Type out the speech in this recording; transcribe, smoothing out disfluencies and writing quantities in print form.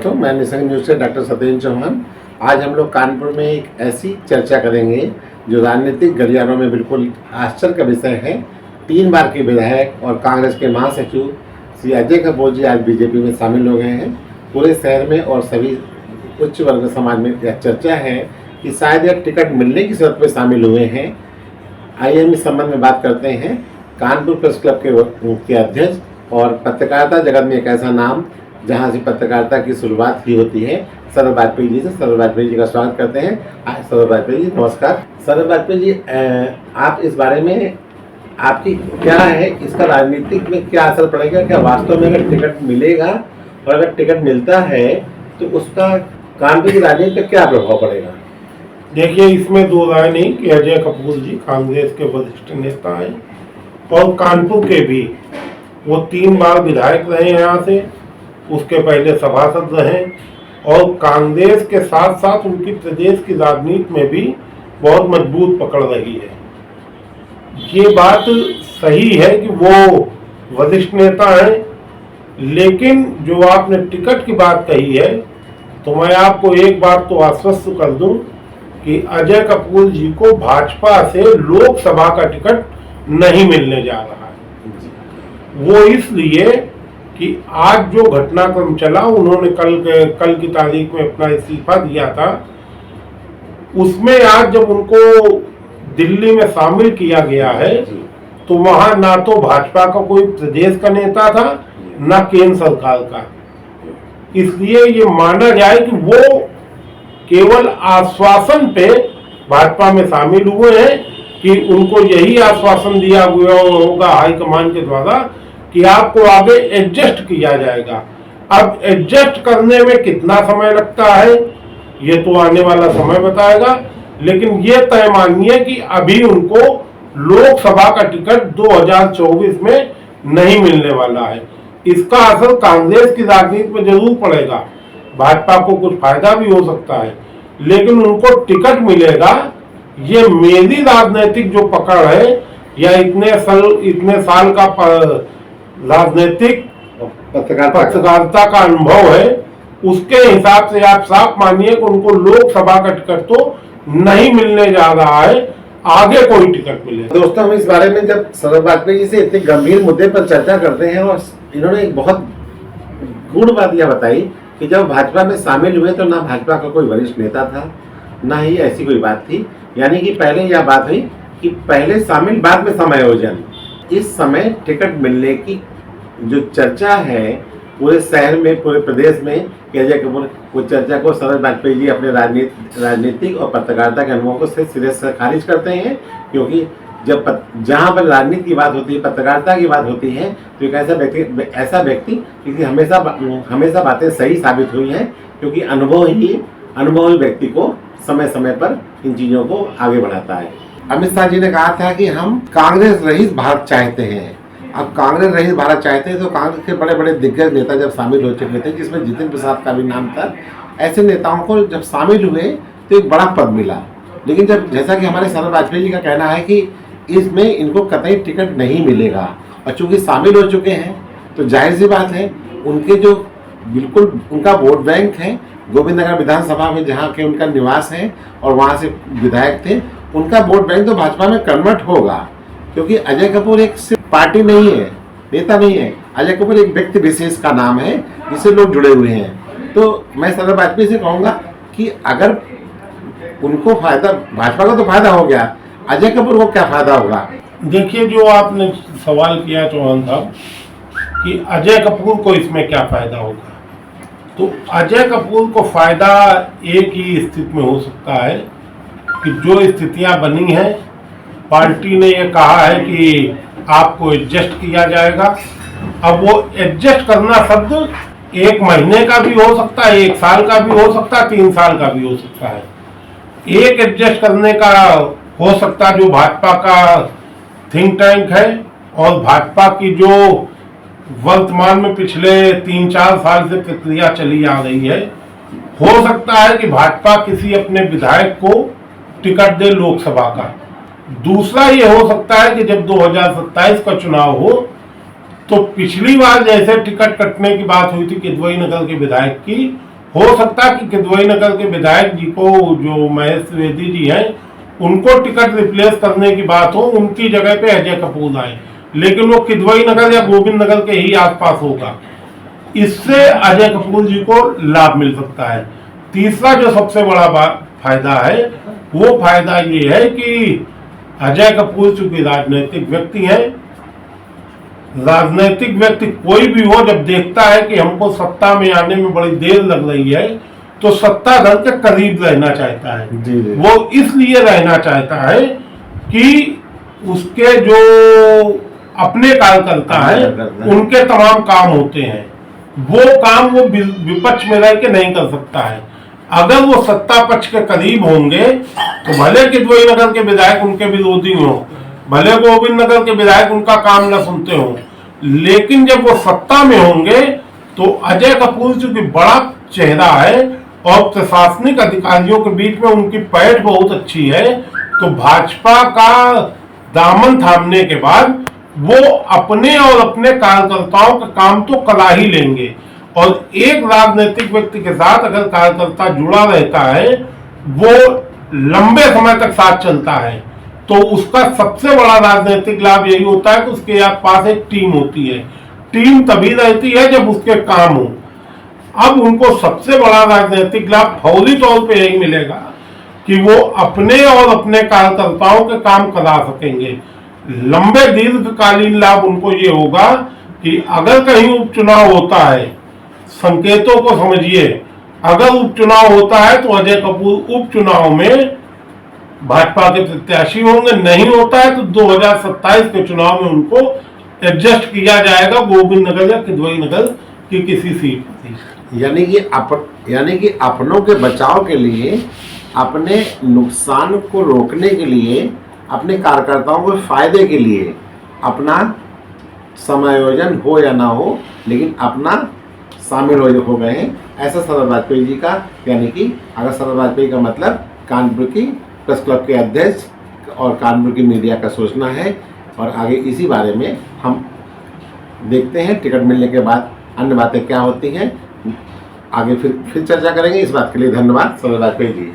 दोस्तों, मैं निसंग न्यूज़ से डॉक्टर सत्येंद्र चौहान। आज हम लोग कानपुर में एक ऐसी चर्चा करेंगे जो राजनीतिक गलियारों में बिल्कुल आश्चर्य का विषय है। 3 बार के विधायक और कांग्रेस के महासचिव श्री अजय कपूर जी आज बीजेपी में शामिल हो गए हैं। पूरे शहर में और सभी उच्च वर्ग समाज में यह चर्चा है कि शायद यह टिकट मिलने की शर्त पर शामिल हुए हैं। आइए हम इस संबंध में बात करते हैं। कानपुर प्रेस क्लब के अध्यक्ष और पत्रकारिता जगत में एक ऐसा नाम जहां से पत्रकारिता की शुरुआत ही होती है, सौरभ वाजपेयी जी से। सौरभ वाजपेयी जी का स्वागत करते हैं। सौरभ वाजपेयी जी नमस्कार। सौरभ वाजपेयी जी, आप इस बारे में आपकी क्या है, इसका राजनीतिक में क्या असर पड़ेगा? क्या वास्तव में अगर टिकट मिलेगा और अगर टिकट मिलता है तो उसका कानपुर की राजनीति पर क्या प्रभाव पड़ेगा? देखिए, इसमें दो राय नहीं कि अजय कपूर जी कांग्रेस के वरिष्ठ नेता हैं और कानपुर के भी। वो 3 बार विधायक रहे यहाँ से, उसके पहले सभासद रहे और कांग्रेस के साथ साथ उनकी प्रदेश की राजनीति में भी बहुत मजबूत पकड़ रही है। ये बात सही है कि वो वरिष्ठ नेता हैं, लेकिन जो आपने टिकट की बात कही है तो मैं आपको एक बात तो आश्वस्त कर दूं कि अजय कपूर जी को भाजपा से लोकसभा का टिकट नहीं मिलने जा रहा है। वो इसलिए कि आज जो घटनाक्रम चला, उन्होंने कल की तारीख में अपना इस्तीफा दिया था, उसमें आज जब उनको दिल्ली में शामिल किया गया है तो वहां ना तो भाजपा का कोई प्रदेश का नेता था ना केंद्र सरकार का। इसलिए ये माना जाए कि वो केवल आश्वासन पे भाजपा में शामिल हुए हैं कि उनको यही आश्वासन दिया हुआ होगा हाईकमान के द्वारा कि आपको आगे एडजस्ट किया जाएगा। अब एडजस्ट करने में कितना समय लगता है ये तो आने वाला समय बताएगा, लेकिन ये तय मानिए कि अभी उनको लोकसभा का टिकट 2024 में नहीं मिलने वाला है। इसका असर कांग्रेस की राजनीति में जरूर पड़ेगा। भाजपा को कुछ फायदा भी हो सकता है, लेकिन उनको टिकट मिलेगा। ये मेरी राजनीतिक जो पकड़ है या इतने साल का राजनीतिक पत्रकारिता का अनुभव है, उसके हिसाब से आप साफ मानिए कि उनको लोकसभा का टिकट तो नहीं मिलने जा रहा है, आगे कोई टिकट मिले। दोस्तों, हम इस बारे में जब सौरभ वाजपेयी जी से इतने गंभीर मुद्दे पर चर्चा करते हैं और इन्होंने एक बहुत गूढ़ बात यह बताई कि जब भाजपा में शामिल हुए तो ना भाजपा का कोई वरिष्ठ नेता था, ना ही ऐसी कोई बात थी। यानी कि पहले यह बात हुई कि पहले शामिल बाद में समायोजन। इस समय टिकट मिलने की जो चर्चा है पूरे शहर में, पूरे प्रदेश में कि अजय कपूर, वो चर्चा को सौरभ वाजपेयी जी अपने राजनीतिक और पत्रकारिता के अनुभव को सिरे से खारिज करते हैं। क्योंकि जब जहाँ पर राजनीति की बात होती है, पत्रकारिता की बात होती है, तो एक ऐसा व्यक्ति क्योंकि हमेशा बातें सही साबित हुई हैं, क्योंकि अनुभवी व्यक्ति को समय समय पर इन चीज़ों को आगे बढ़ाता है। अमित शाह जी ने कहा था कि हम कांग्रेस रहित भारत चाहते हैं। अब कांग्रेस रहित भारत चाहते हैं तो कांग्रेस के बड़े बड़े दिग्गज नेता जब शामिल हो चुके थे, जिसमें जितिन प्रसाद का भी नाम था, ऐसे नेताओं को जब शामिल हुए तो एक बड़ा पद मिला। लेकिन जब जैसा कि हमारे सौरभ वाजपेयी जी का कहना है कि इसमें इनको कतई टिकट नहीं मिलेगा, और चूंकि शामिल हो चुके हैं तो जाहिर सी बात है उनके जो बिल्कुल उनका वोट बैंक है गोविंदनगर विधानसभा में, जहाँ के उनका निवास है और वहाँ से विधायक थे, उनका वोट बैंक तो भाजपा में कन्वर्ट होगा। क्योंकि अजय कपूर एक सिर्फ पार्टी नहीं है, नेता नहीं है। अजय कपूर एक व्यक्ति विशेष का नाम है जिससे लोग जुड़े हुए हैं। तो मैं सौरभ वाजपेयी से कहूँगा कि अगर उनको फायदा, भाजपा का तो फायदा हो गया, अजय कपूर को क्या फायदा होगा? देखिए, जो आपने सवाल किया चौहान साहब कि अजय कपूर को इसमें क्या फायदा होगा, तो अजय कपूर को फायदा एक ही स्थिति में हो सकता है कि जो स्थितियां बनी हैं, पार्टी ने ये कहा है कि आपको एडजस्ट किया जाएगा। अब वो एडजस्ट करना शब्द 1 महीने का भी हो सकता है, 1 साल का भी हो सकता है, 3 साल का भी हो सकता है। एक एडजस्ट करने का हो सकता है जो भाजपा का थिंक टैंक है और भाजपा की जो वर्तमान में पिछले 3-4 साल से प्रक्रिया चली आ रही है, हो सकता है कि भाजपा किसी अपने विधायक को टिकट दे लोकसभा का। दूसरा ये हो सकता है कि जब 2027 का चुनाव हो तो पिछली बार जैसे टिकट कटने की बात हुई थी किदवई नगर के विधायक की, हो सकता है कि किदवई नगर के विधायक जी को, जो महेश द्विवेदी जी हैं, उनको टिकट रिप्लेस करने की बात हो, उनकी जगह पे अजय कपूर आए, लेकिन वो किदवई नगर या गोविंद नगर के ही आसपास होगा। इससे अजय कपूर जी को लाभ मिल सकता है। तीसरा जो सबसे बड़ा फायदा है, वो फायदा ये है कि अजय कपूर चूंकि राजनीतिक व्यक्ति हैं, राजनीतिक व्यक्ति कोई भी हो, जब देखता है कि हमको सत्ता में आने में बड़ी देर लग रही है, तो सत्ताधर के करीब रहना चाहता है। जी। वो इसलिए रहना चाहता है कि उसके जो अपने कार्यकर्ता है, उनके तमाम काम होते हैं, वो काम वो विपक्ष में रह के नहीं कर सकता है। अगर वो सत्ता पक्ष के करीब होंगे तो भले किदवई नगर के विधायक उनके विरोधी हो, भले गोविंद नगर के विधायक उनका काम न सुनते हो, लेकिन जब वो सत्ता में होंगे तो अजय कपूर चूंकि बड़ा चेहरा है और प्रशासनिक अधिकारियों के बीच में उनकी पैठ बहुत अच्छी है, तो भाजपा का दामन थामने के बाद वो अपने और अपने कार्यकर्ताओं का काम तो करा ही लेंगे। और एक राजनीतिक व्यक्ति के साथ अगर कार्यकर्ता जुड़ा रहता है, वो लंबे समय तक साथ चलता है, तो उसका सबसे बड़ा राजनीतिक लाभ यही होता है कि उसके पास एक टीम होती है। टीम तभी रहती है जब उसके काम हो। अब उनको सबसे बड़ा राजनीतिक लाभ फौरी तौर पे यही मिलेगा कि वो अपने और अपने कार्यकर्ताओं के काम करा सकेंगे। लंबे दीर्घकालीन लाभ उनको ये होगा कि अगर कहीं उपचुनाव होता है, संकेतों को समझिए, अगर उपचुनाव होता है तो अजय कपूर उपचुनाव में भाजपा के प्रत्याशी होंगे, नहीं होता है तो 2027 के चुनाव में उनको एडजस्ट किया जाएगा गोविंद नगर या किदवई नगर की किसी सीट पर। यानी कि अपनों के बचाव के लिए, अपने नुकसान को रोकने के लिए, अपने कार्यकर्ताओं के फायदे के लिए अपना समायोजन हो या ना हो, लेकिन अपना शामिल हो गए हैं, ऐसा सरदार वाजपेयी जी का। यानी कि अगर सरदार वाजपेयी का मतलब कानपुर की प्रेस क्लब के अध्यक्ष और कानपुर की मीडिया का सोचना है। और आगे इसी बारे में हम देखते हैं टिकट मिलने के बाद अन्य बातें क्या होती हैं, आगे फिर चर्चा करेंगे। इस बात के लिए धन्यवाद सरदार वाजपेयी जी।